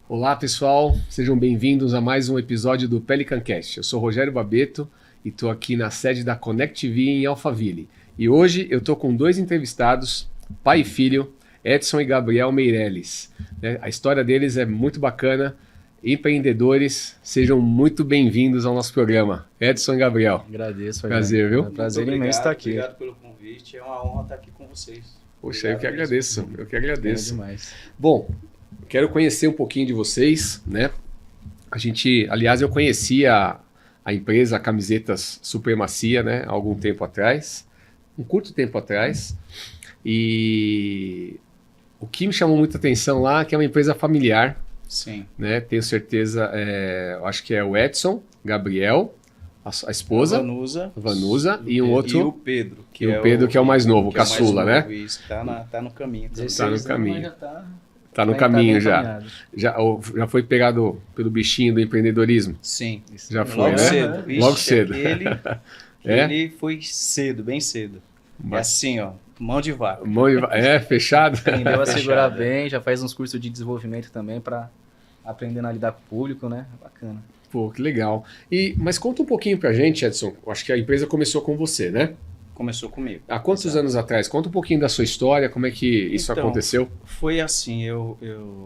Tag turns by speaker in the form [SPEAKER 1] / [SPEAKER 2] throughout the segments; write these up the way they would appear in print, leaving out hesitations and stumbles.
[SPEAKER 1] Olá pessoal, sejam bem-vindos a mais um episódio do Pelicancast. Eu sou Rogério Babeto e estou aqui na sede da Connect TV em Alphaville. E hoje eu estou com dois entrevistados, pai e filho, Edson e Gabriel Meirelles. A história deles é muito bacana. Empreendedores, sejam muito bem-vindos ao nosso programa. Edson e Gabriel.
[SPEAKER 2] Agradeço.
[SPEAKER 1] Prazer, viu?
[SPEAKER 2] É um prazer imenso estar aqui.
[SPEAKER 3] Obrigado pelo convite, é uma honra estar aqui com vocês.
[SPEAKER 1] Poxa, eu que agradeço,
[SPEAKER 2] É demais.
[SPEAKER 1] Bom, quero conhecer um pouquinho de vocês, né? Aliás, eu conhecia a empresa Camisetas Supremacia, né? Há algum tempo atrás, um curto tempo atrás, e o que me chamou muita atenção lá é que é uma empresa familiar,
[SPEAKER 3] Sim.
[SPEAKER 1] né? Tenho certeza, eu acho que é o Edson, Gabriel, a esposa, Vanusa e um outro...
[SPEAKER 3] E o Pedro.
[SPEAKER 1] Que é o mais novo, o caçula, né?
[SPEAKER 3] Isso, tá no caminho.
[SPEAKER 1] Tá no caminho.
[SPEAKER 2] Tá
[SPEAKER 1] no caminho já. Já foi pegado pelo bichinho do empreendedorismo?
[SPEAKER 3] Sim.
[SPEAKER 1] Já foi,
[SPEAKER 3] Logo
[SPEAKER 1] né?
[SPEAKER 3] cedo. Ixi,
[SPEAKER 1] Logo cedo.
[SPEAKER 3] Ele foi cedo, bem cedo. É assim, ó, mão de vaca.
[SPEAKER 1] Fechado?
[SPEAKER 2] Aprendeu a segurar bem, já faz uns cursos de desenvolvimento também para aprender a lidar com o público, né? Bacana.
[SPEAKER 1] Pô, que legal. Mas conta um pouquinho pra gente, Edson. Eu acho que a empresa começou com você, né?
[SPEAKER 3] Começou comigo.
[SPEAKER 1] Há quantos anos atrás? Conta um pouquinho da sua história, como é que isso aconteceu?
[SPEAKER 3] Foi assim,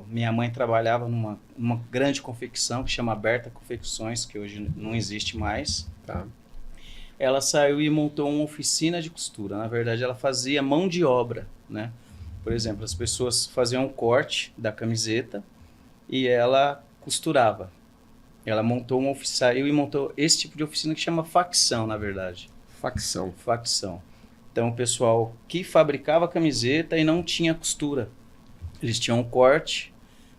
[SPEAKER 3] minha mãe trabalhava numa grande confecção que chama Berta Confecções, que hoje não existe mais.
[SPEAKER 1] Tá.
[SPEAKER 3] Ela saiu e montou uma oficina de costura. Na verdade, ela fazia mão de obra, né? Por exemplo, as pessoas faziam um corte da camiseta e ela costurava. Ela montou saiu e montou esse tipo de oficina que chama facção, na verdade. Facção. Então, o pessoal que fabricava a camiseta e não tinha costura. Eles tinham um corte,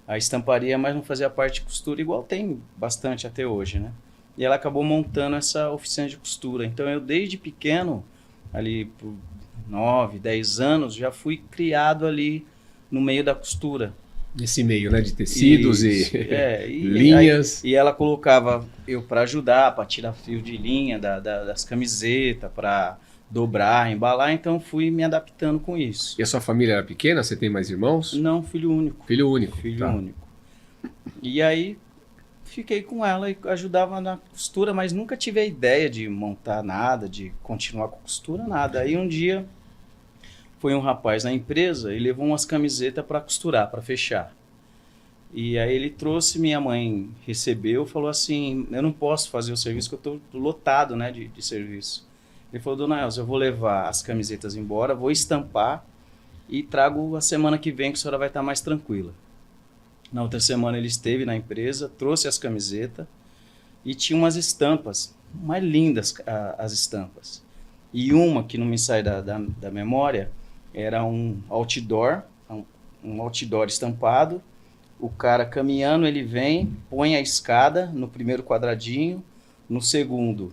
[SPEAKER 3] a estamparia, mas não fazia parte de costura, igual tem bastante até hoje, né? E ela acabou montando essa oficina de costura. Então, eu desde pequeno, ali por 9, 10 anos, já fui criado ali no meio da costura.
[SPEAKER 1] Nesse meio, né? De tecidos
[SPEAKER 3] Isso,
[SPEAKER 1] e linhas.
[SPEAKER 3] E ela colocava eu para ajudar, para tirar fio de linha das camisetas, para dobrar, embalar. Então, fui me adaptando com isso.
[SPEAKER 1] E a sua família era pequena? Você tem mais irmãos?
[SPEAKER 3] Não, filho único.
[SPEAKER 1] Filho único.
[SPEAKER 3] Filho único. E aí, fiquei com ela e ajudava na costura, mas nunca tive a ideia de montar nada, de continuar com costura, nada. Aí um dia foi um rapaz na empresa e levou umas camisetas para costurar, para fechar. E aí ele trouxe, minha mãe recebeu, falou assim, eu não posso fazer o serviço porque eu estou lotado, né, de serviço. Ele falou, dona Elza, eu vou levar as camisetas embora, vou estampar e trago a semana que vem que a senhora vai estar mais tranquila. Na outra semana ele esteve na empresa, trouxe as camisetas e tinha umas estampas, mais lindas as estampas. E uma que não me sai da memória, era um outdoor estampado, o cara caminhando, ele vem, põe a escada no primeiro quadradinho, no segundo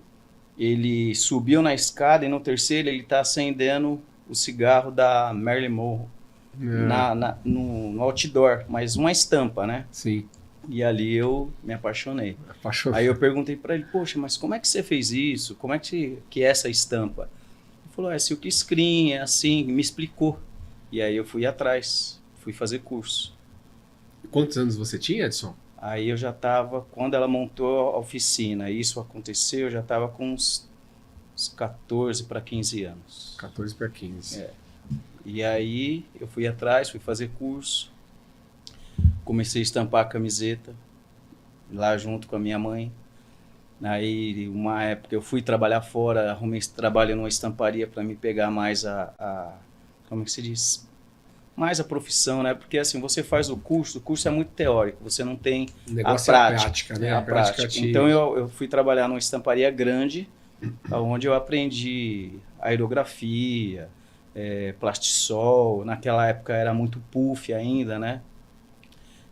[SPEAKER 3] ele subiu na escada e no terceiro ele está acendendo o cigarro da Marilyn Monroe no outdoor, mas uma estampa, né?
[SPEAKER 1] Sim.
[SPEAKER 3] E ali eu me apaixonei. Aí eu perguntei para ele, poxa, mas como é que você fez isso? Como é que é essa estampa? Ele falou, é silk screen, é assim, me explicou. E aí eu fui atrás, fui fazer curso.
[SPEAKER 1] Quantos anos você tinha, Edson?
[SPEAKER 3] Aí eu já estava, quando ela montou a oficina, isso aconteceu, eu já estava com uns 14 para 15 anos.
[SPEAKER 1] 14 para 15.
[SPEAKER 3] É. E aí eu fui atrás, fui fazer curso, comecei a estampar a camiseta, lá junto com a minha mãe. Aí, uma época, eu fui trabalhar fora, arrumei trabalho numa estamparia para me pegar mais como é que se diz? Mais a profissão, né? Porque assim, você faz o curso é muito teórico, você não tem a prática,
[SPEAKER 1] né?
[SPEAKER 3] A prática. Então eu fui trabalhar numa estamparia grande, onde eu aprendi aerografia, plastisol, naquela época era muito puff ainda, né?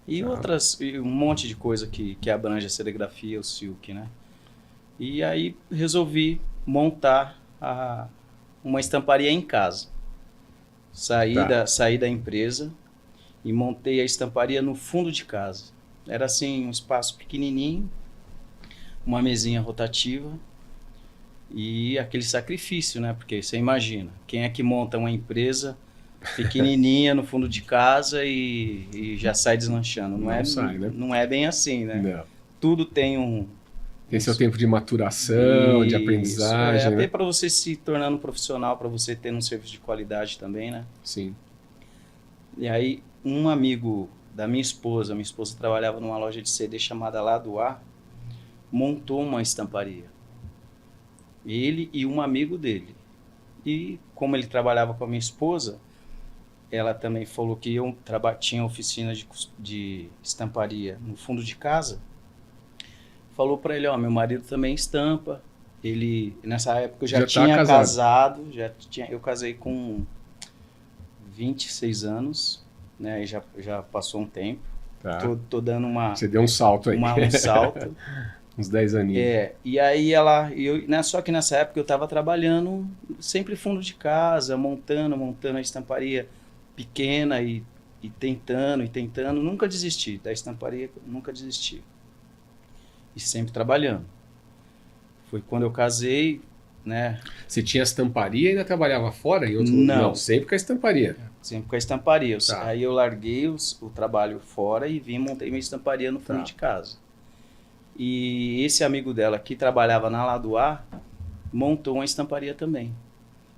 [SPEAKER 3] E um monte de coisa que abrange a serigrafia, o silk, né? E aí resolvi montar uma estamparia em casa. Saí da empresa e montei a estamparia no fundo de casa. Era assim, um espaço pequenininho, uma mesinha rotativa e aquele sacrifício, né? Porque você imagina, quem é que monta uma empresa pequenininha no fundo de casa e já sai deslanchando.
[SPEAKER 1] Não sai, né?
[SPEAKER 3] Não é bem assim, né?
[SPEAKER 1] Não.
[SPEAKER 3] Tudo tem um...
[SPEAKER 1] Tem seu tempo de maturação, de
[SPEAKER 3] Isso,
[SPEAKER 1] aprendizagem,
[SPEAKER 3] até
[SPEAKER 1] né?
[SPEAKER 3] para você se tornando um profissional, para você ter um serviço de qualidade também, né?
[SPEAKER 1] Sim.
[SPEAKER 3] E aí, um amigo da minha esposa trabalhava numa loja de CD chamada Lá do Ar, montou uma estamparia. Ele e um amigo dele. E como ele trabalhava com a minha esposa, ela também falou que eu tinha oficina de estamparia no fundo de casa. Falou para ele, ó, meu marido também estampa. Ele, nessa época eu já tinha casado, eu casei com 26 anos, né? E já passou um tempo.
[SPEAKER 1] Tá.
[SPEAKER 3] Tô dando uma...
[SPEAKER 1] Você deu um salto aí.
[SPEAKER 3] Um salto.
[SPEAKER 1] Uns 10 aninhos.
[SPEAKER 3] E aí só que nessa época eu estava trabalhando sempre fundo de casa, montando a estamparia pequena e tentando. Nunca desisti da estamparia, nunca desisti. E sempre trabalhando. Foi quando eu casei, né?
[SPEAKER 1] Você tinha estamparia e ainda trabalhava fora? Em outro...
[SPEAKER 3] Não,
[SPEAKER 1] sempre com a estamparia.
[SPEAKER 3] Sempre com a estamparia.
[SPEAKER 1] Tá.
[SPEAKER 3] Aí eu larguei o trabalho fora e montei minha estamparia no fundo de casa. E esse amigo dela, que trabalhava na Lá do Ar, montou uma estamparia também.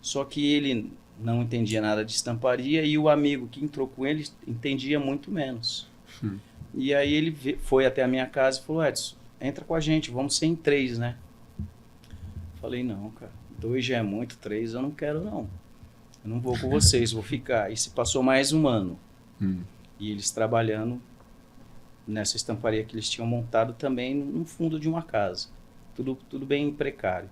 [SPEAKER 3] Só que ele não entendia nada de estamparia e o amigo que entrou com ele entendia muito menos. E aí ele foi até a minha casa e falou, Edson, entra com a gente, vamos ser em 3, né? Falei, não, cara, 2 já é muito, 3 eu não quero não. Eu não vou com vocês, vou ficar. E se passou mais um ano. E eles trabalhando nessa estamparia que eles tinham montado também no fundo de uma casa. Tudo bem precário.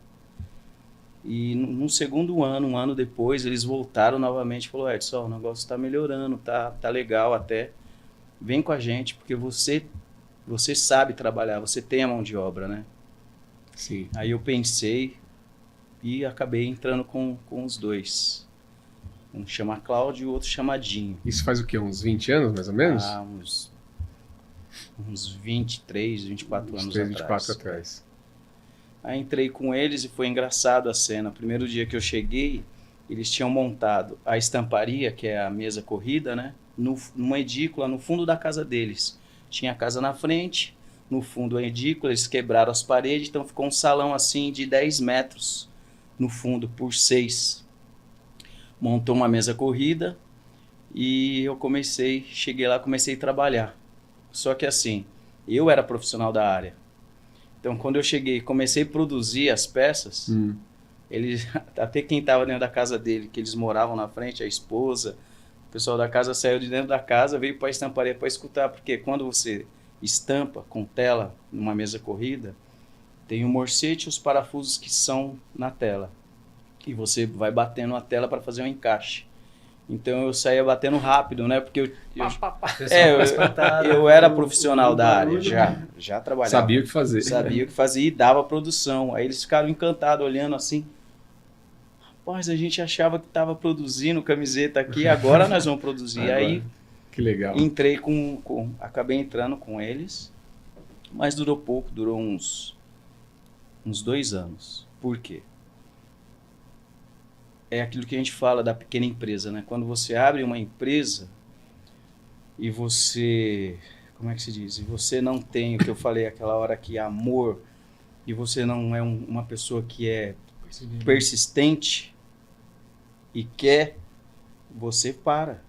[SPEAKER 3] E no segundo ano, um ano depois, eles voltaram novamente e falaram, Edson, o negócio está melhorando, tá legal até. Vem com a gente, porque você sabe trabalhar, você tem a mão de obra, né?
[SPEAKER 1] Sim.
[SPEAKER 3] Aí eu pensei e acabei entrando com os dois. Um chama Cláudio e o outro chama Dinho.
[SPEAKER 1] Isso faz o quê? Uns 20 anos, mais ou menos?
[SPEAKER 3] Uns 23, 24 anos
[SPEAKER 1] 24 atrás.
[SPEAKER 3] Aí entrei com eles e foi engraçado a cena. Primeiro dia que eu cheguei, eles tinham montado a estamparia, que é a mesa corrida, né? Numa edícula no fundo da casa deles. Tinha a casa na frente, no fundo a edícula, eles quebraram as paredes, então ficou um salão assim de 10 metros no fundo por 6. Montou uma mesa corrida e eu cheguei lá, comecei a trabalhar. Só que assim, eu era profissional da área. Então quando eu cheguei, comecei a produzir as peças, eles, até quem estava dentro da casa dele, que eles moravam na frente, a esposa, o pessoal da casa saiu de dentro da casa, veio para a estamparia para escutar, porque quando você estampa com tela numa mesa corrida, tem o morcete e os parafusos que são na tela. E você vai batendo a tela para fazer um encaixe. Então eu saía batendo rápido, né? Porque eu era profissional da área, já trabalhava.
[SPEAKER 1] Sabia o que fazer.
[SPEAKER 3] Sabia o que fazia e dava produção. Aí eles ficaram encantados olhando assim. Rapaz, a gente achava que estava produzindo camiseta aqui, agora nós vamos produzir.
[SPEAKER 1] Agora.
[SPEAKER 3] Aí
[SPEAKER 1] que legal.
[SPEAKER 3] Entrei acabei entrando com eles, mas durou pouco, durou uns 2 anos. Por quê? É aquilo que a gente fala da pequena empresa, né? Quando você abre uma empresa e você, como é que se diz? E você não tem o que eu falei aquela hora que é amor, e você não é uma pessoa que é persistente e quer, você para.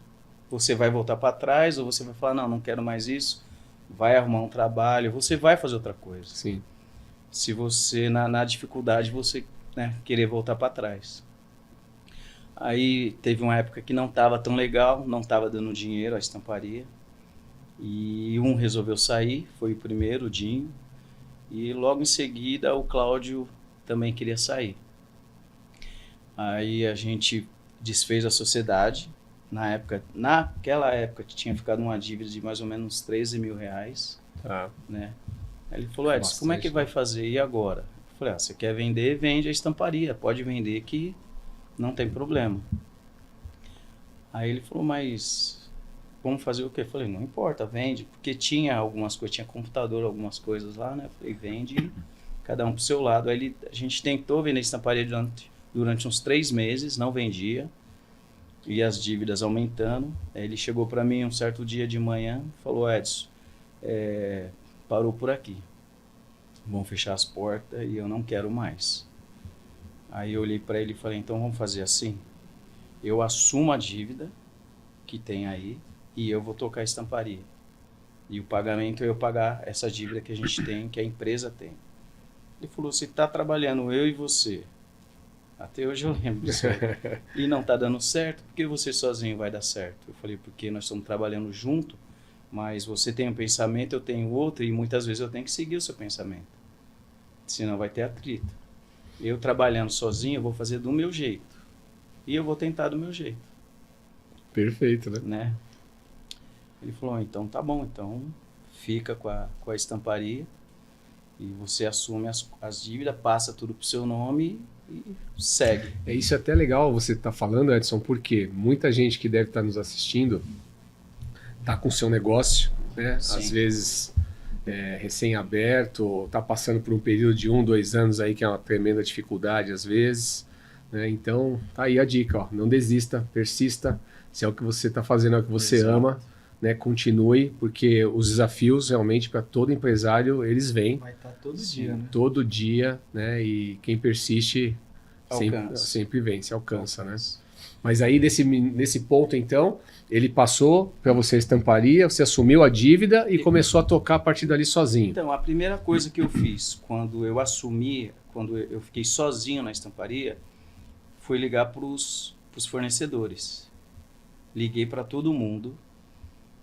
[SPEAKER 3] Você vai voltar para trás ou você vai falar, não quero mais isso, vai arrumar um trabalho, você vai fazer outra coisa.
[SPEAKER 1] Sim.
[SPEAKER 3] Se você, na dificuldade, você querer voltar para trás. Aí teve uma época que não estava tão legal, não estava dando dinheiro a estamparia. E um resolveu sair, foi o primeiro, o Dinho. E logo em seguida o Cláudio também queria sair. Aí a gente desfez a sociedade. Naquela época tinha ficado uma dívida de mais ou menos R$13 mil.
[SPEAKER 1] Tá.
[SPEAKER 3] Né? Aí ele falou, Edson, como é que vai fazer? E agora? Eu falei, você quer vender? Vende a estamparia. Pode vender que não tem problema. Aí ele falou, mas vamos fazer o quê? Eu falei, não importa, vende. Porque tinha algumas coisas, tinha computador, algumas coisas lá, né? Eu falei, vende, cada um pro seu lado. Aí a gente tentou vender estamparia durante uns 3 meses, não vendia. e as dívidas aumentando. Aí ele chegou para mim um certo dia de manhã e falou: Edson, parou por aqui. Vão fechar as portas e eu não quero mais. Aí eu olhei para ele e falei: então vamos fazer assim? Eu assumo a dívida que tem aí e eu vou tocar a estamparia. E o pagamento é eu pagar essa dívida que a gente tem, que a empresa tem. Ele falou: você está trabalhando eu e você. Até hoje eu lembro disso aí. E não está dando certo, por que você sozinho vai dar certo? Eu falei: porque nós estamos trabalhando junto, mas você tem um pensamento, eu tenho outro, e muitas vezes eu tenho que seguir o seu pensamento. Senão vai ter atrito. Eu trabalhando sozinho, eu vou fazer do meu jeito. E eu vou tentar do meu jeito.
[SPEAKER 1] Perfeito,
[SPEAKER 3] Né? Ele falou: então tá bom, então fica com a estamparia e você assume as dívidas, passa tudo pro seu nome e segue.
[SPEAKER 1] Isso é até legal você estar falando, Edson, porque muita gente que deve estar nos assistindo está com o seu negócio, né?
[SPEAKER 3] Sim.
[SPEAKER 1] Às vezes recém-aberto, ou está passando por um período de 1, 2 anos aí que é uma tremenda dificuldade às vezes, né? Então tá aí a dica, ó, não desista, persista, se é o que você está fazendo, é o que você
[SPEAKER 3] Exato.
[SPEAKER 1] ama, né? Continue, porque os desafios realmente para todo empresário eles vêm
[SPEAKER 2] Vai estar todo dia, né?
[SPEAKER 1] todo dia, né? E quem persiste
[SPEAKER 3] Alcança.
[SPEAKER 1] sempre vence, alcança, né? Mas aí nesse ponto então, ele passou para você a estamparia, você assumiu a dívida e começou a tocar a partir dali sozinho.
[SPEAKER 3] Então, a primeira coisa que eu fiz quando eu assumi, quando eu fiquei sozinho na estamparia, foi ligar para os fornecedores. Liguei para todo mundo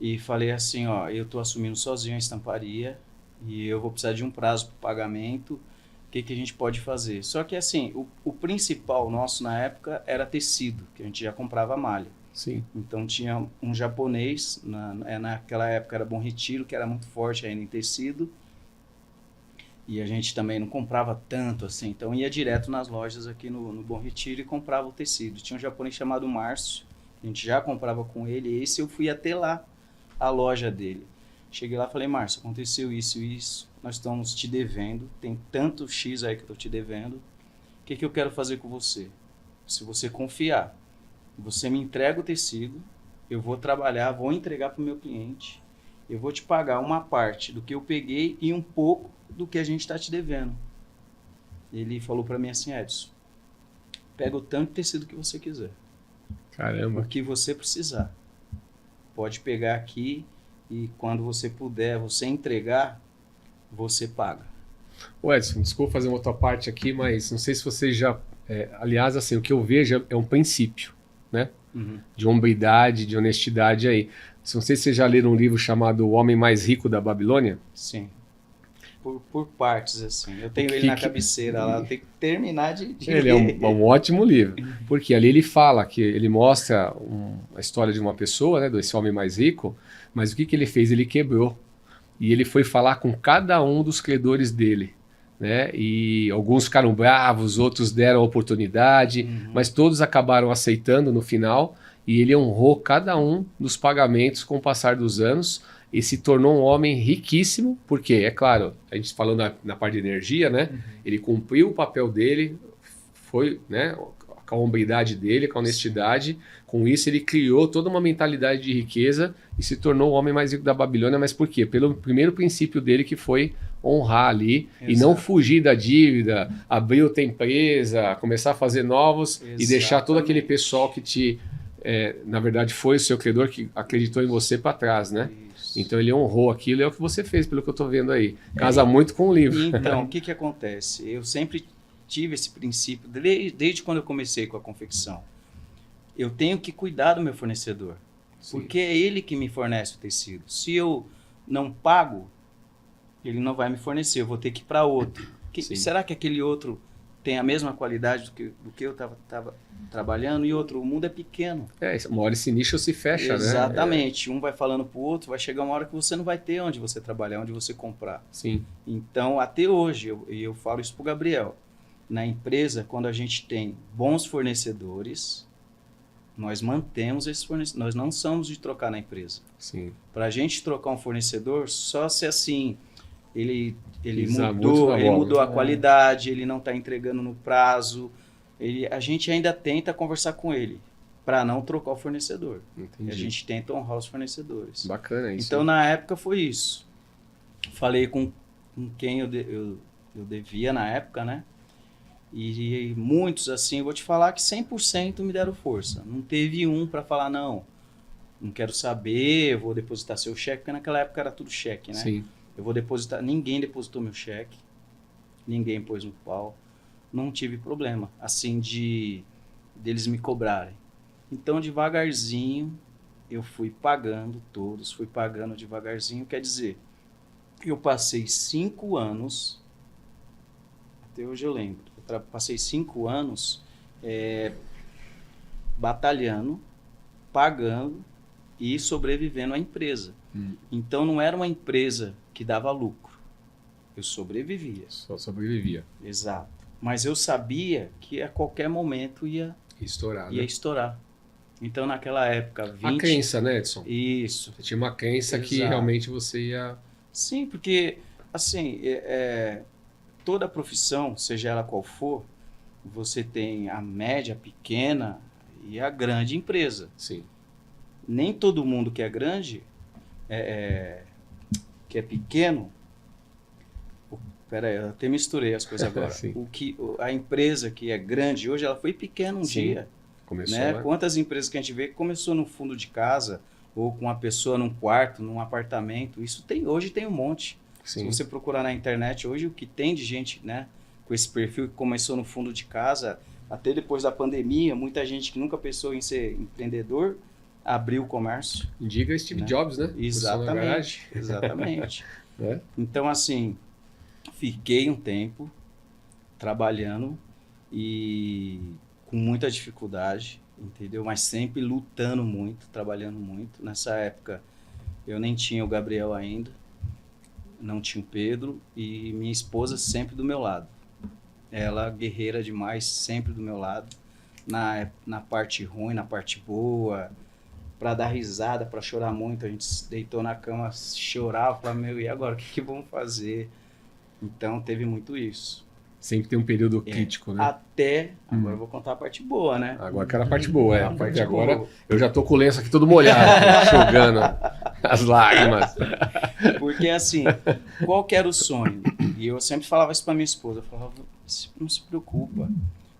[SPEAKER 3] e falei assim: ó, eu estou assumindo sozinho a estamparia e eu vou precisar de um prazo para pagamento, o que a gente pode fazer? Só que assim, o principal nosso na época era tecido, que a gente já comprava malha.
[SPEAKER 1] Sim.
[SPEAKER 3] Então tinha um japonês, naquela época era Bom Retiro, que era muito forte ainda em tecido, e a gente também não comprava tanto assim, então ia direto nas lojas aqui no Bom Retiro e comprava o tecido. Tinha um japonês chamado Márcio, a gente já comprava com ele, e esse eu fui até lá, a loja dele. Cheguei lá e falei: Márcio, aconteceu isso e isso, nós estamos te devendo, tem tanto X aí que eu estou te devendo, o que eu quero fazer com você? Se você confiar, você me entrega o tecido, eu vou trabalhar, vou entregar para o meu cliente, eu vou te pagar uma parte do que eu peguei e um pouco do que a gente está te devendo. Ele falou para mim assim: Edson, pega o tanto de tecido que você quiser.
[SPEAKER 1] Caramba.
[SPEAKER 3] O que você precisar. Pode pegar aqui e quando você puder, você entregar, você paga.
[SPEAKER 1] Ô Edson, desculpa fazer uma outra parte aqui, mas não sei se você já... aliás, assim, o que eu vejo é um princípio, né?
[SPEAKER 3] Uhum.
[SPEAKER 1] De hombridade, de honestidade aí. Não sei se você já leram um livro chamado O Homem Mais Rico da Babilônia.
[SPEAKER 3] Sim. Por partes, assim. Eu tenho ele na cabeceira lá, eu tenho que terminar de
[SPEAKER 1] Ele é um ótimo livro, porque ali ele fala que ele mostra a história de uma pessoa, né, desse homem mais rico, mas o que ele fez? Ele quebrou. E ele foi falar com cada um dos credores dele, né? E alguns ficaram bravos, outros deram oportunidade, mas todos acabaram aceitando no final, e ele honrou cada um dos pagamentos com o passar dos anos e se tornou um homem riquíssimo, porque, é claro, a gente falando na parte de energia, né? Ele cumpriu o papel dele, foi, né, com a hombridade dele, com a honestidade. Com isso, ele criou toda uma mentalidade de riqueza e se tornou o homem mais rico da Babilônia. Mas por quê? Pelo primeiro princípio dele, que foi honrar ali. Exato. E não fugir da dívida, abrir outra empresa, começar a fazer novos. Exatamente. E deixar todo aquele pessoal que na verdade foi o seu credor, que acreditou em você, para trás, né? Isso. Então ele honrou aquilo, é o que você fez, pelo que eu estou vendo aí. Casa muito com o livro.
[SPEAKER 3] Então, o que acontece? Eu sempre tive esse princípio, desde quando eu comecei com a confecção. Eu tenho que cuidar do meu fornecedor, sim, porque é ele que me fornece o tecido. Se eu não pago, ele não vai me fornecer, eu vou ter que ir para outro. Será que aquele outro tem a mesma qualidade do que eu estava trabalhando? E outro, o mundo é pequeno.
[SPEAKER 1] Uma hora esse nicho se fecha,
[SPEAKER 3] exatamente,
[SPEAKER 1] né?
[SPEAKER 3] Exatamente. Um vai falando para o outro, vai chegar uma hora que você não vai ter onde você trabalhar, onde você comprar.
[SPEAKER 1] Sim.
[SPEAKER 3] Então, até hoje, eu falo isso para o Gabriel, na empresa, quando a gente tem bons fornecedores, nós mantemos esses fornecedores. Nós não somos de trocar na empresa.
[SPEAKER 1] Sim.
[SPEAKER 3] Para a gente trocar um fornecedor, só se assim, ele
[SPEAKER 1] mudou
[SPEAKER 3] a qualidade, ele não está entregando no prazo, a gente ainda tenta conversar com ele. para não trocar o fornecedor.
[SPEAKER 1] Entendi.
[SPEAKER 3] E a gente tenta honrar os fornecedores.
[SPEAKER 1] Bacana isso.
[SPEAKER 3] Então, na época, foi isso. Falei com quem eu devia na época, né? E muitos, assim, eu vou te falar que 100% me deram força. Não teve um para falar, não quero saber, eu vou depositar seu cheque, porque naquela época era tudo cheque, né?
[SPEAKER 1] Sim.
[SPEAKER 3] Eu vou depositar, ninguém depositou meu cheque, ninguém pôs no pau, não tive problema, assim, deles me cobrarem. Então, devagarzinho, eu fui pagando todos, fui pagando devagarzinho, quer dizer, eu passei 5 anos, até hoje eu lembro, passei 5 anos batalhando, pagando e sobrevivendo à empresa. Então não era uma empresa que dava lucro, eu sobrevivia.
[SPEAKER 1] Só sobrevivia.
[SPEAKER 3] Exato. Mas eu sabia que a qualquer momento ia
[SPEAKER 1] Estourar,
[SPEAKER 3] ia
[SPEAKER 1] né?
[SPEAKER 3] estourar. Então naquela época, 20...
[SPEAKER 1] A crença, né, Edson?
[SPEAKER 3] Isso.
[SPEAKER 1] Você tinha uma crença que
[SPEAKER 3] Exato.
[SPEAKER 1] realmente você ia...
[SPEAKER 3] Sim, porque, assim, toda profissão, seja ela qual for, você tem a média, a pequena e a grande empresa.
[SPEAKER 1] Sim.
[SPEAKER 3] Nem todo mundo que é grande, que é pequeno... Peraí, eu até misturei as coisas agora. A empresa que é grande hoje, ela foi pequena um dia.
[SPEAKER 1] Começou,
[SPEAKER 3] Né?
[SPEAKER 1] né?
[SPEAKER 3] Quantas empresas que a gente vê que começou no fundo de casa, ou com uma pessoa num quarto, num apartamento, hoje tem um monte.
[SPEAKER 1] Sim.
[SPEAKER 3] Se você procurar na internet, hoje o que tem de gente, né, com esse perfil que começou no fundo de casa, até depois da pandemia, muita gente que nunca pensou em ser empreendedor, abriu o comércio.
[SPEAKER 1] Diga Steve
[SPEAKER 3] Né?
[SPEAKER 1] Jobs, né?
[SPEAKER 3] Exatamente, exatamente. Então, assim, fiquei um tempo trabalhando e com muita dificuldade, entendeu? Mas sempre lutando muito, trabalhando muito. Nessa época, eu nem tinha o Gabriel ainda, não tinha o Pedro, e minha esposa sempre do meu lado. Ela, guerreira demais, sempre do meu lado, na parte ruim, na parte boa, para dar risada, para chorar muito. A gente deitou na cama, chorava, falava, meu, e agora, o que vamos fazer? Então, teve muito isso.
[SPEAKER 1] Sempre tem um período crítico, né?
[SPEAKER 3] Agora eu vou contar a parte boa, né?
[SPEAKER 1] Agora que era a parte boa,
[SPEAKER 3] A parte
[SPEAKER 1] agora
[SPEAKER 3] boa.
[SPEAKER 1] eu já tô com o lenço aqui todo molhado, jogando as lágrimas.
[SPEAKER 3] Porque assim, qual que era o sonho? E eu sempre falava isso pra minha esposa, eu falava, não se preocupa,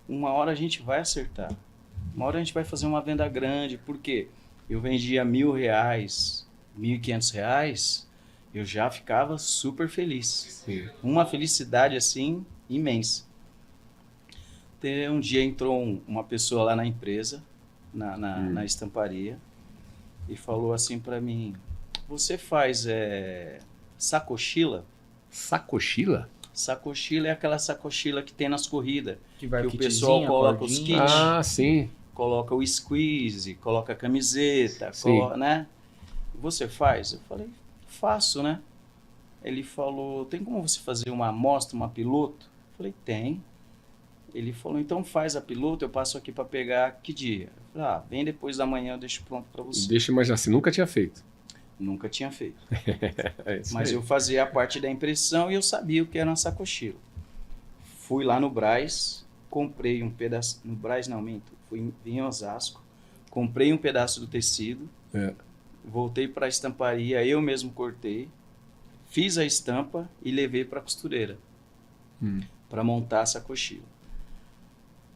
[SPEAKER 3] uma hora a gente vai acertar, uma hora a gente vai fazer uma venda grande, porque eu vendia R$1.000, R$1.500, eu já ficava super feliz.
[SPEAKER 1] Sim.
[SPEAKER 3] Uma felicidade assim, imensa. Um dia entrou uma pessoa lá na empresa, na estamparia, e falou assim para mim, você faz sacochila?
[SPEAKER 1] Sacochila?
[SPEAKER 3] Sacochila é aquela sacochila que tem nas corridas,
[SPEAKER 2] que vai
[SPEAKER 3] o pessoal coloca os kits,
[SPEAKER 1] Ah, sim.
[SPEAKER 3] coloca o squeeze, coloca a camiseta, né? Você faz? Eu falei, faço, né? Ele falou, tem como você fazer uma amostra, uma piloto? Eu falei, tem. Ele falou, então faz a piloto, eu passo aqui para pegar que dia? Eu falei, vem depois da manhã, eu deixo pronto para você.
[SPEAKER 1] Deixa eu imaginar, assim, nunca tinha feito.
[SPEAKER 3] Nunca tinha feito. Mas eu fazia a parte da impressão e eu sabia o que era uma sacochila. Fui lá no Brás, comprei um pedaço, no Brás não, minto, fui em Osasco, comprei um pedaço do tecido, voltei para a estamparia, eu mesmo cortei, fiz a estampa e levei para a costureira para montar a sacochila.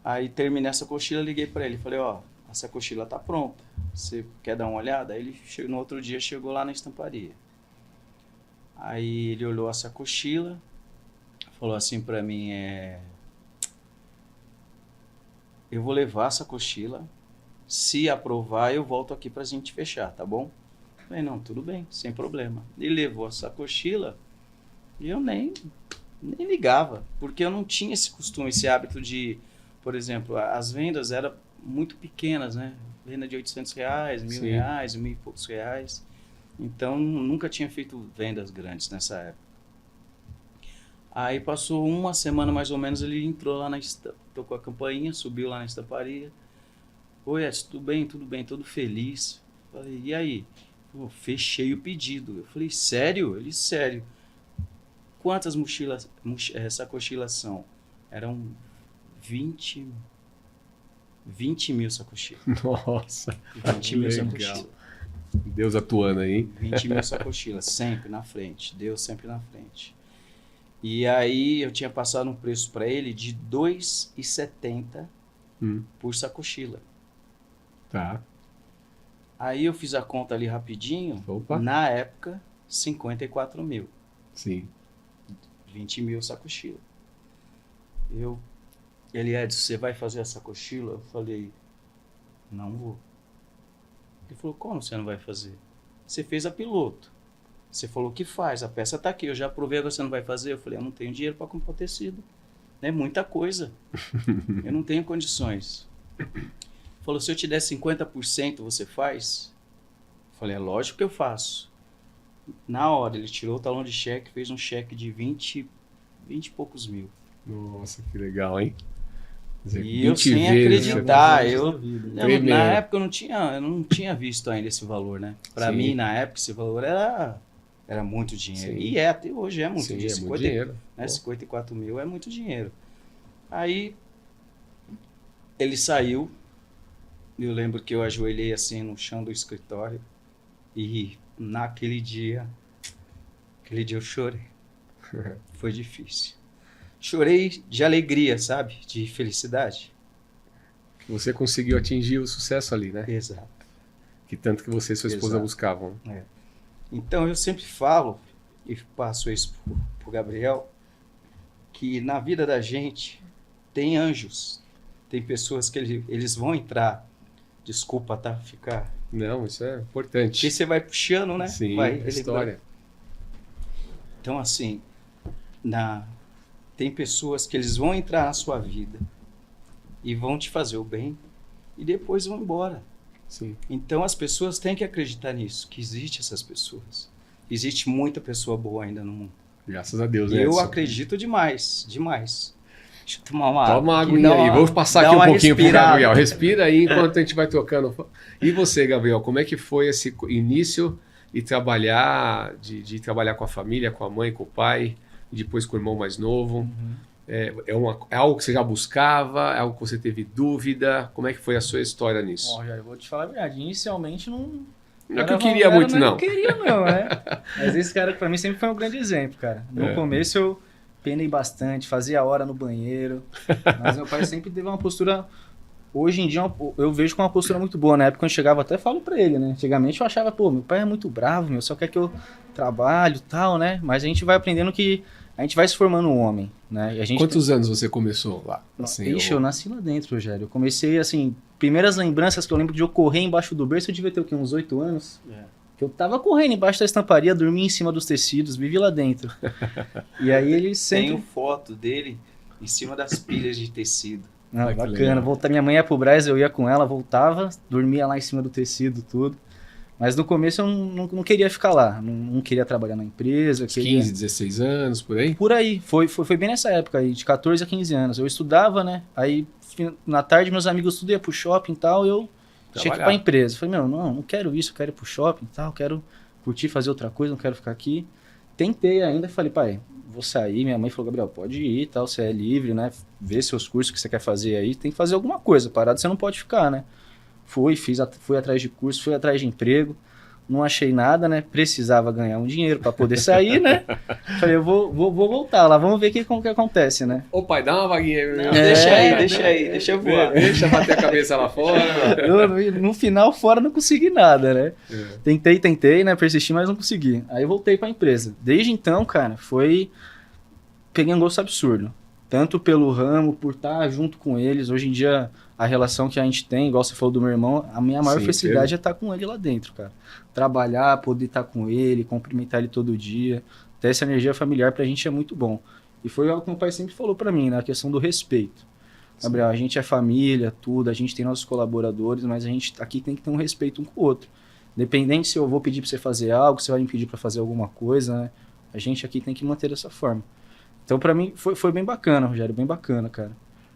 [SPEAKER 3] Aí terminei essa sacochila, liguei para ele, falei, a sacochila tá pronta, você quer dar uma olhada? Aí ele no outro dia chegou lá na estamparia. Aí ele olhou a sacochila, falou assim para mim, eu vou levar a sacochila, se aprovar eu volto aqui pra gente fechar, tá bom? Eu falei, não, tudo bem, sem problema. Ele levou a sacochila e eu nem ligava, porque eu não tinha esse costume, esse hábito de, por exemplo, as vendas eram muito pequenas, né? Venda de R$800, R$1.000, R$1.000 e poucos reais. Então, nunca tinha feito vendas grandes nessa época. Aí passou uma semana mais ou menos, ele entrou lá tocou a campainha, subiu lá na estamparia. Oi, Edson, tudo bem, todo feliz. Falei, e aí? Fechei o pedido. Eu falei, sério? Ele, sério. Quantas sacochilas são? Eram 20 20 mil sacochilas.
[SPEAKER 1] Nossa,
[SPEAKER 3] 20 mil
[SPEAKER 1] legal.
[SPEAKER 3] sacochilas.
[SPEAKER 1] Deus atuando aí, hein?
[SPEAKER 3] 20 mil sacochilas, sempre na frente. Deus sempre na frente. E aí eu tinha passado um preço para ele de R$ 2,70 por sacochila.
[SPEAKER 1] Tá.
[SPEAKER 3] Aí eu fiz a conta ali rapidinho.
[SPEAKER 1] Opa.
[SPEAKER 3] Na época, 54 mil.
[SPEAKER 1] Sim.
[SPEAKER 3] 20 mil sacochila. Ele, Edson, você vai fazer a sacochila? Eu falei, não vou. Ele falou, como você não vai fazer? Você fez a piloto. Você falou que faz, a peça tá aqui, eu já provei, agora você não vai fazer? Eu falei, eu não tenho dinheiro para comprar tecido. É muita coisa. Eu não tenho condições. Falou, se eu te der 50%, você faz? Eu falei, é lógico que eu faço. Na hora, ele tirou o talão de cheque, fez um cheque de 20 e poucos mil.
[SPEAKER 1] Nossa, que legal, hein? Quer dizer,
[SPEAKER 3] E eu
[SPEAKER 1] 20
[SPEAKER 3] sem
[SPEAKER 1] vezes,
[SPEAKER 3] acreditar,
[SPEAKER 1] né?
[SPEAKER 3] na época eu não tinha visto ainda esse valor, né? Para
[SPEAKER 1] Sim.
[SPEAKER 3] mim, na época, esse valor era muito dinheiro.
[SPEAKER 1] Sim.
[SPEAKER 3] E até hoje é muito
[SPEAKER 1] Sim,
[SPEAKER 3] dinheiro.
[SPEAKER 1] é muito dinheiro.
[SPEAKER 3] Né? 54 mil é muito dinheiro. Aí ele saiu, eu lembro que eu ajoelhei assim no chão do escritório e naquele dia eu chorei. Foi difícil. Chorei de alegria, sabe? De felicidade.
[SPEAKER 1] Você conseguiu atingir o sucesso ali, né?
[SPEAKER 3] Exato.
[SPEAKER 1] Que tanto que você e sua esposa
[SPEAKER 3] Exato.
[SPEAKER 1] buscavam.
[SPEAKER 3] Então eu sempre falo, e passo isso pro Gabriel, que na vida da gente tem anjos. Tem pessoas que eles vão entrar. Desculpa, tá? Ficar.
[SPEAKER 1] Não, isso é importante.
[SPEAKER 3] Porque você vai puxando, né?
[SPEAKER 1] Sim,
[SPEAKER 3] vai
[SPEAKER 1] a história.
[SPEAKER 3] Então, assim, tem pessoas que eles vão entrar na sua vida e vão te fazer o bem e depois vão embora.
[SPEAKER 1] Sim.
[SPEAKER 3] Então, as pessoas têm que acreditar nisso, que existe essas pessoas. Existe muita pessoa boa ainda no mundo.
[SPEAKER 1] Graças a Deus, né?
[SPEAKER 3] Eu
[SPEAKER 1] Edson?
[SPEAKER 3] acredito demais, demais. Deixa eu tomar uma
[SPEAKER 1] Toma
[SPEAKER 3] água.
[SPEAKER 1] uma
[SPEAKER 3] aqui,
[SPEAKER 1] aguinha
[SPEAKER 3] dá
[SPEAKER 1] aí.
[SPEAKER 3] uma-
[SPEAKER 1] Vou passar
[SPEAKER 3] dá
[SPEAKER 1] aqui um
[SPEAKER 3] uma
[SPEAKER 1] pouquinho pro
[SPEAKER 3] respirada.
[SPEAKER 1] Gabriel. Respira aí enquanto a gente vai tocando. E você, Gabriel, como é que foi esse início e trabalhar, de trabalhar com a família, com a mãe, com o pai, e depois com o irmão mais novo? É algo que você já buscava? É algo que você teve dúvida? Como é que foi a sua história nisso?
[SPEAKER 2] Bom, já eu vou te falar a verdade. Inicialmente não.
[SPEAKER 1] Não é que eu queria muito, não.
[SPEAKER 2] Não queria, não, né? Mas esse cara, pra mim, sempre foi um grande exemplo, cara. No começo eu penei bastante, fazia hora no banheiro. Mas meu pai sempre teve uma postura. Hoje em dia eu vejo com uma postura muito boa. Na época, quando eu chegava, até falo pra ele, né? Antigamente eu achava, pô, meu pai é muito bravo, só quer que eu trabalho e tal, né? Mas a gente vai aprendendo que a gente vai se formando um homem, né? E a gente
[SPEAKER 1] Quantos anos você começou lá? Assim,
[SPEAKER 2] Ixi, eu nasci lá dentro, Rogério. Eu comecei, assim, primeiras lembranças que eu lembro de eu correr embaixo do berço, eu devia ter o quê? Uns 8 anos? Que eu tava correndo embaixo da estamparia, dormia em cima dos tecidos, vivi lá dentro. E aí ele sempre...
[SPEAKER 3] Tenho foto dele em cima das pilhas de tecido.
[SPEAKER 2] Não,
[SPEAKER 1] Ai, que
[SPEAKER 2] bacana.
[SPEAKER 1] legal.
[SPEAKER 2] Minha mãe ia pro Brás, eu ia com ela, voltava, dormia lá em cima do tecido, tudo. Mas no começo eu não queria ficar lá, não queria trabalhar na empresa.
[SPEAKER 1] Uns 15, 16 anos, por aí?
[SPEAKER 2] Por aí, foi bem nessa época aí, de 14 a 15 anos. Eu estudava, né? Aí na tarde meus amigos tudo ia pro shopping e tal, eu tinha que ir pra empresa. Falei, não quero isso, eu quero ir pro shopping e tal, quero curtir, fazer outra coisa, não quero ficar aqui. Tentei ainda, falei, pai, vou sair. Minha mãe falou, Gabriel, pode ir e tal, você é livre, né? Vê seus cursos que você quer fazer aí, tem que fazer alguma coisa, parado você não pode ficar, né? Fui atrás de curso, fui atrás de emprego, não achei nada, né? Precisava ganhar um dinheiro para poder sair, né? Falei, eu vou voltar lá, vamos ver como que acontece, né?
[SPEAKER 1] Ô pai, dá uma vaguinha aí.
[SPEAKER 3] Não, deixa eu voar.
[SPEAKER 1] Deixa bater a cabeça lá fora.
[SPEAKER 2] No final, fora, não consegui nada, né? Tentei, né? Persisti, mas não consegui. Aí eu voltei pra empresa. Desde então, cara, peguei um gosto absurdo. Tanto pelo ramo, por estar junto com eles. Hoje em dia, a relação que a gente tem, igual você falou do meu irmão, a minha maior felicidade é estar com ele lá dentro, cara. Trabalhar, poder estar com ele, cumprimentar ele todo dia. Ter essa energia familiar pra gente é muito bom. E foi algo que meu pai sempre falou pra mim, né? A questão do respeito. Gabriel, a gente é família, tudo, a gente tem nossos colaboradores, mas a gente aqui tem que ter um respeito um com o outro. Independente se eu vou pedir pra você fazer algo, se você vai me pedir pra fazer alguma coisa, né? A gente aqui tem que manter dessa forma. Então, pra mim, foi bem bacana, Rogério, bem bacana, cara.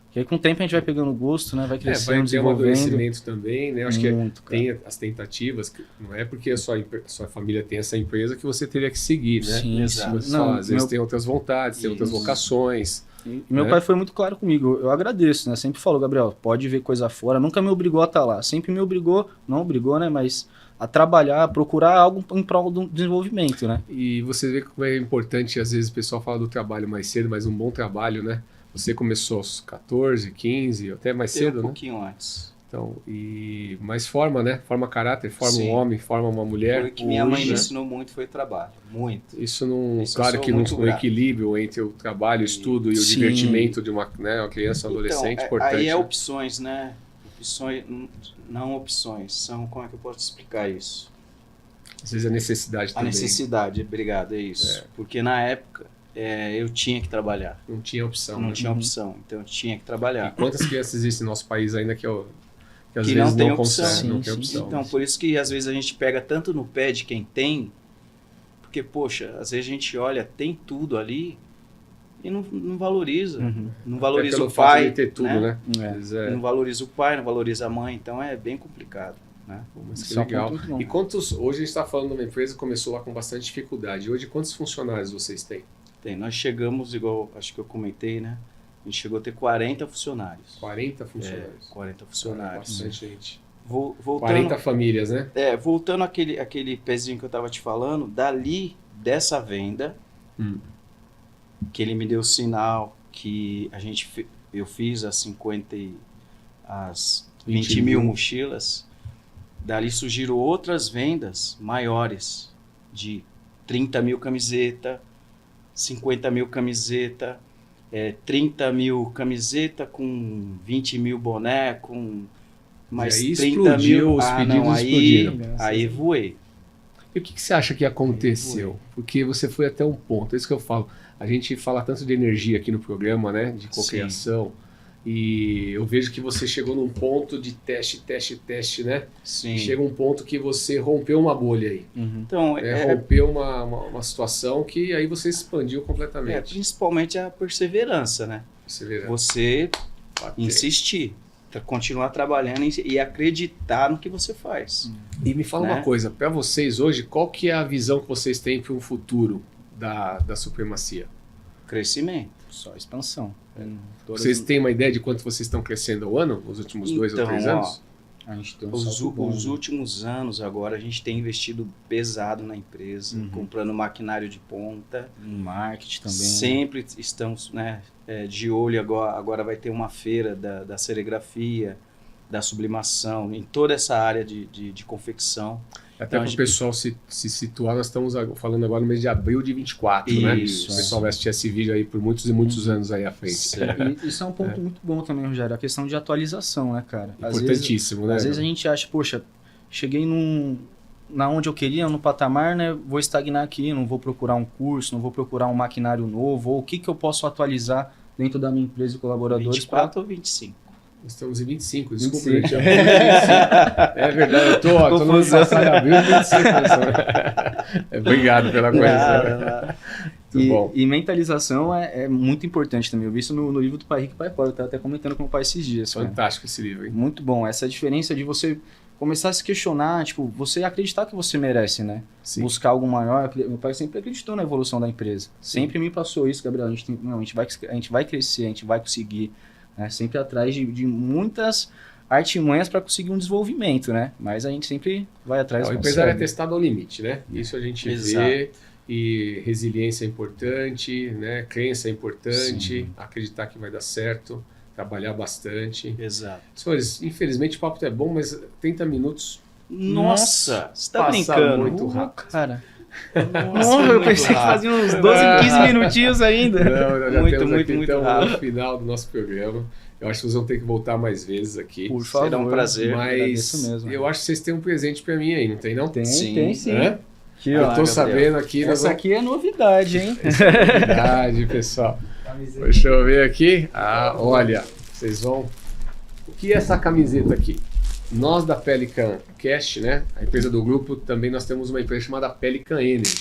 [SPEAKER 2] Porque aí, com o tempo, a gente vai pegando gosto, né? Vai crescendo,
[SPEAKER 1] vai ter um
[SPEAKER 2] desenvolvendo.
[SPEAKER 1] amadurecimento também, né? Eu acho
[SPEAKER 2] Muito,
[SPEAKER 1] que tem as tentativas, não é porque a sua família tem essa empresa que você teria que seguir, né?
[SPEAKER 2] Sim,
[SPEAKER 3] Exato.
[SPEAKER 2] sim.
[SPEAKER 1] Às vezes tem outras vontades, tem outras
[SPEAKER 3] Isso.
[SPEAKER 1] vocações.
[SPEAKER 2] E meu pai foi muito claro comigo, eu agradeço, né? Sempre falou, Gabriel, pode ver coisa fora, nunca me obrigou a estar lá. Sempre me obrigou, não obrigou, né? Mas a trabalhar, a procurar algo em prol do desenvolvimento, né?
[SPEAKER 1] E você vê como é importante, às vezes o pessoal fala do trabalho mais cedo, mas um bom trabalho, né? Você começou aos 14, 15, até mais cedo,
[SPEAKER 3] um
[SPEAKER 1] né?
[SPEAKER 3] pouquinho antes.
[SPEAKER 1] Então, mas forma, né? Forma caráter, forma um homem, forma uma mulher.
[SPEAKER 3] Foi o que minha mãe me
[SPEAKER 1] né?
[SPEAKER 3] ensinou muito, foi trabalho. Muito.
[SPEAKER 1] Isso não.
[SPEAKER 3] Isso
[SPEAKER 1] claro que no equilíbrio entre o trabalho, o estudo e o
[SPEAKER 2] Sim.
[SPEAKER 1] divertimento de uma criança, um adolescente,
[SPEAKER 3] então,
[SPEAKER 1] importante.
[SPEAKER 3] aí é
[SPEAKER 1] né?
[SPEAKER 3] opções, né? Opções, não opções. São, como é que eu posso explicar isso?
[SPEAKER 1] Às vezes a necessidade
[SPEAKER 3] A
[SPEAKER 1] também.
[SPEAKER 3] necessidade, obrigado, é isso. Porque na época eu tinha que trabalhar.
[SPEAKER 1] Não tinha opção.
[SPEAKER 3] Não
[SPEAKER 1] né?
[SPEAKER 3] tinha opção, então eu tinha que
[SPEAKER 1] E
[SPEAKER 3] trabalhar.
[SPEAKER 1] quantas crianças existem no nosso país ainda que às
[SPEAKER 3] Que
[SPEAKER 1] vezes
[SPEAKER 3] não tem
[SPEAKER 1] não
[SPEAKER 3] opção.
[SPEAKER 1] conseguem, não
[SPEAKER 2] Sim,
[SPEAKER 1] tem
[SPEAKER 2] sim.
[SPEAKER 1] opção.
[SPEAKER 3] Então, por isso que às vezes a gente pega tanto no pé de quem tem, porque, poxa, às vezes a gente olha, tem tudo ali e não valoriza. Não valoriza
[SPEAKER 1] pelo
[SPEAKER 3] o
[SPEAKER 1] fato
[SPEAKER 3] pai.
[SPEAKER 1] de ter tudo, né?
[SPEAKER 2] É.
[SPEAKER 1] Às vezes é-
[SPEAKER 3] Não valoriza o pai, não valoriza a mãe, então é bem complicado. Né?
[SPEAKER 1] Pô, mas que
[SPEAKER 2] Isso é um
[SPEAKER 1] legal.
[SPEAKER 2] ponto muito bom.
[SPEAKER 1] E quantos. Hoje a gente está falando de uma empresa que começou lá com bastante dificuldade. Hoje, quantos funcionários vocês têm?
[SPEAKER 3] Nós chegamos, igual acho que eu comentei, né? A gente chegou a ter 40 funcionários.
[SPEAKER 1] 40 funcionários.
[SPEAKER 3] 40 funcionários.
[SPEAKER 1] Bastante gente.
[SPEAKER 3] Voltando,
[SPEAKER 1] 40 famílias, né?
[SPEAKER 3] voltando àquele pezinho que eu estava te falando, dali, dessa venda, que ele me deu o sinal que eu fiz as 20 mil mochilas, dali surgiram outras vendas maiores, de 30 mil camiseta, 50 mil camiseta, 30 mil camiseta com 20 mil boné, com mais
[SPEAKER 1] E aí
[SPEAKER 3] 30
[SPEAKER 1] explodiu,
[SPEAKER 3] mil.
[SPEAKER 1] os pedidos explodiram.
[SPEAKER 3] Aí voei.
[SPEAKER 1] E o que você acha que aconteceu? Porque você foi até um ponto, é isso que eu falo. A gente fala tanto de energia aqui no programa, né? De cocriação. E eu vejo que você chegou num ponto de teste, né?
[SPEAKER 3] Sim.
[SPEAKER 1] E chega um ponto que você rompeu uma bolha aí.
[SPEAKER 3] Então,
[SPEAKER 1] Rompeu uma situação que aí você expandiu completamente.
[SPEAKER 3] principalmente a perseverança, né?
[SPEAKER 1] Você vê, né?
[SPEAKER 3] Você
[SPEAKER 1] Bater.
[SPEAKER 3] insistir, continuar trabalhando e acreditar no que você faz.
[SPEAKER 1] E me fala
[SPEAKER 3] né?
[SPEAKER 1] uma coisa, para vocês hoje, qual que é a visão que vocês têm para um futuro da supremacia?
[SPEAKER 3] Crescimento.
[SPEAKER 2] Só expansão.
[SPEAKER 1] Vocês têm uma ideia de quanto vocês estão crescendo ao ano, nos últimos 2 ou 3 anos?
[SPEAKER 2] A gente tem um
[SPEAKER 3] Os
[SPEAKER 2] salto bom, né?
[SPEAKER 3] últimos anos agora a gente tem investido pesado na empresa, comprando maquinário de ponta.
[SPEAKER 2] Em marketing também.
[SPEAKER 3] Sempre estamos de olho, agora vai ter uma feira da serigrafia, da sublimação, em toda essa área de confecção.
[SPEAKER 1] Até para o pessoal se situar, nós estamos falando agora no mês de abril de 24, né?
[SPEAKER 3] Isso.
[SPEAKER 1] O pessoal vai assistir esse vídeo aí por muitos e muitos anos aí à frente.
[SPEAKER 2] E isso é um ponto muito bom também, Rogério, a questão de atualização, né, cara?
[SPEAKER 1] Importantíssimo, né?
[SPEAKER 2] Às vezes a gente acha, poxa, cheguei na onde eu queria, no patamar, né? Vou estagnar aqui, não vou procurar um curso, não vou procurar um maquinário novo, ou o que eu posso atualizar dentro da minha empresa e colaboradores.
[SPEAKER 3] 24 ou 25?
[SPEAKER 1] Nós estamos em 25, desculpa,
[SPEAKER 2] 25.
[SPEAKER 1] gente. É verdade, eu tô no ano passado, em abril de 25. Obrigado pela correção.
[SPEAKER 2] E mentalização é muito importante também. Eu vi isso no livro do Pai Rico e Pai Pobre. Eu estava até comentando com o pai esses dias.
[SPEAKER 1] Fantástico esse livro, hein?
[SPEAKER 2] Muito bom. Essa diferença de você começar a se questionar, tipo, você acreditar que você merece, né?
[SPEAKER 1] Sim.
[SPEAKER 2] Buscar algo maior. Meu pai sempre acreditou na evolução da empresa. Sempre me passou isso, Gabriel. A gente vai crescer, a gente vai conseguir. Né? Sempre atrás de muitas artimanhas para conseguir um desenvolvimento, né? Mas a gente sempre vai atrás.
[SPEAKER 1] O empresário é testado ao limite, né? Isso a gente vê. E resiliência é importante, né? Crença é importante, acreditar que vai dar certo, trabalhar bastante.
[SPEAKER 3] Exato.
[SPEAKER 1] Senhores, infelizmente o papo é bom, mas 30 minutos.
[SPEAKER 3] Nossa, você tá
[SPEAKER 1] passa
[SPEAKER 3] brincando?
[SPEAKER 1] muito rápido.
[SPEAKER 2] Cara.
[SPEAKER 3] Nossa,
[SPEAKER 2] eu pensei que fazia uns 12, 15 minutinhos ainda.
[SPEAKER 1] Não, já
[SPEAKER 3] Muito,
[SPEAKER 1] temos
[SPEAKER 3] muito,
[SPEAKER 1] aqui,
[SPEAKER 3] muito
[SPEAKER 1] então,
[SPEAKER 3] rápido.
[SPEAKER 1] no final do nosso programa. Eu acho que vocês vão ter que voltar mais vezes aqui.
[SPEAKER 2] Por favor.
[SPEAKER 3] Será um prazer.
[SPEAKER 1] Mas
[SPEAKER 2] mesmo,
[SPEAKER 1] eu acho que vocês têm um presente pra mim aí, não tem não?
[SPEAKER 2] Tem
[SPEAKER 3] Sim.
[SPEAKER 2] sim.
[SPEAKER 1] É?
[SPEAKER 2] Aqui,
[SPEAKER 1] Eu
[SPEAKER 2] ó,
[SPEAKER 1] tô
[SPEAKER 3] Gabriel.
[SPEAKER 1] sabendo aqui.
[SPEAKER 2] Essa aqui é novidade, hein?
[SPEAKER 1] Verdade, pessoal. Deixa eu ver aqui. Ah, olha, vocês vão... O que é essa camiseta aqui? Nós da Pelican Cast, né? A empresa do grupo, também nós temos uma empresa chamada Pelican Energy.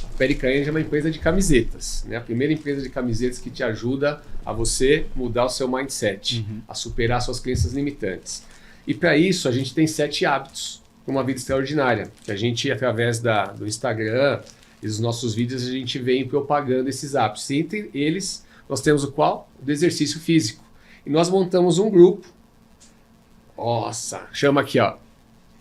[SPEAKER 1] A Pelican Energy é uma empresa de camisetas, né? A primeira empresa de camisetas que te ajuda a você mudar o seu mindset, a superar suas crenças limitantes. E para isso, a gente tem 7 hábitos para uma vida extraordinária, que a gente, através do Instagram e dos nossos vídeos, a gente vem propagando esses hábitos. E entre eles, nós temos o qual? O do exercício físico. E nós montamos um grupo. Nossa, chama aqui, ó.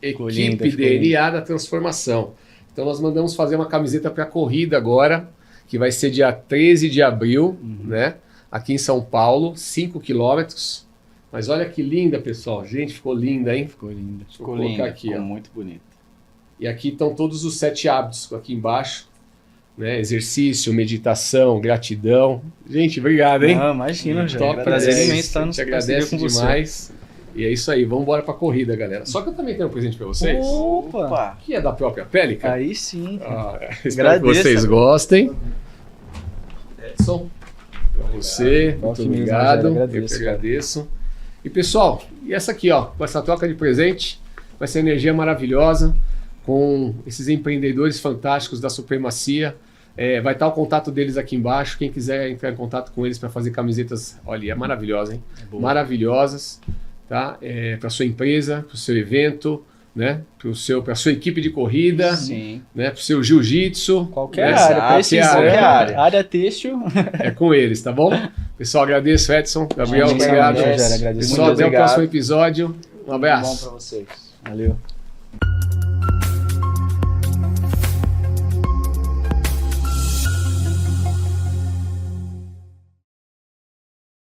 [SPEAKER 1] Equipe DNA da Transformação. Então nós mandamos fazer uma camiseta para a corrida agora, que vai ser dia 13 de abril, né? Aqui em São Paulo, 5 quilômetros. Mas olha que linda, pessoal. Gente, ficou linda, hein?
[SPEAKER 2] Ficou linda.
[SPEAKER 3] Ficou linda, aqui, ficou muito bonito.
[SPEAKER 1] E aqui estão todos os 7 hábitos, aqui embaixo. Né? Exercício, meditação, gratidão. Gente, obrigado, hein?
[SPEAKER 2] Não, imagina, já.
[SPEAKER 1] Top,
[SPEAKER 2] Prazer imenso estar
[SPEAKER 1] a
[SPEAKER 2] no
[SPEAKER 1] gente agradece
[SPEAKER 2] com
[SPEAKER 1] demais. E é isso aí, vamos embora pra corrida, galera. Só que eu também tenho um presente pra vocês.
[SPEAKER 2] Opa!
[SPEAKER 1] Que é da própria Pelican.
[SPEAKER 2] Aí sim.
[SPEAKER 1] Espero que vocês gostem. Edson, pra você, muito obrigado. Eu que agradeço. E pessoal, e essa aqui, ó, com essa troca de presente, vai ser energia maravilhosa, com esses empreendedores fantásticos da Supremacia. Vai estar o contato deles aqui embaixo. Quem quiser entrar em contato com eles para fazer camisetas, olha, é maravilhosa, hein? Maravilhosas, tá? Para sua empresa, para o seu evento, né? Para sua equipe de corrida, né? Para o seu jiu-jitsu.
[SPEAKER 2] Qualquer área, qualquer área. Área têxtil.
[SPEAKER 1] É com eles, tá bom? Pessoal, agradeço, Edson, Gabriel, obrigado.
[SPEAKER 2] Pessoal,
[SPEAKER 1] até o próximo episódio. Um abraço.
[SPEAKER 2] Muito bom para vocês. Valeu.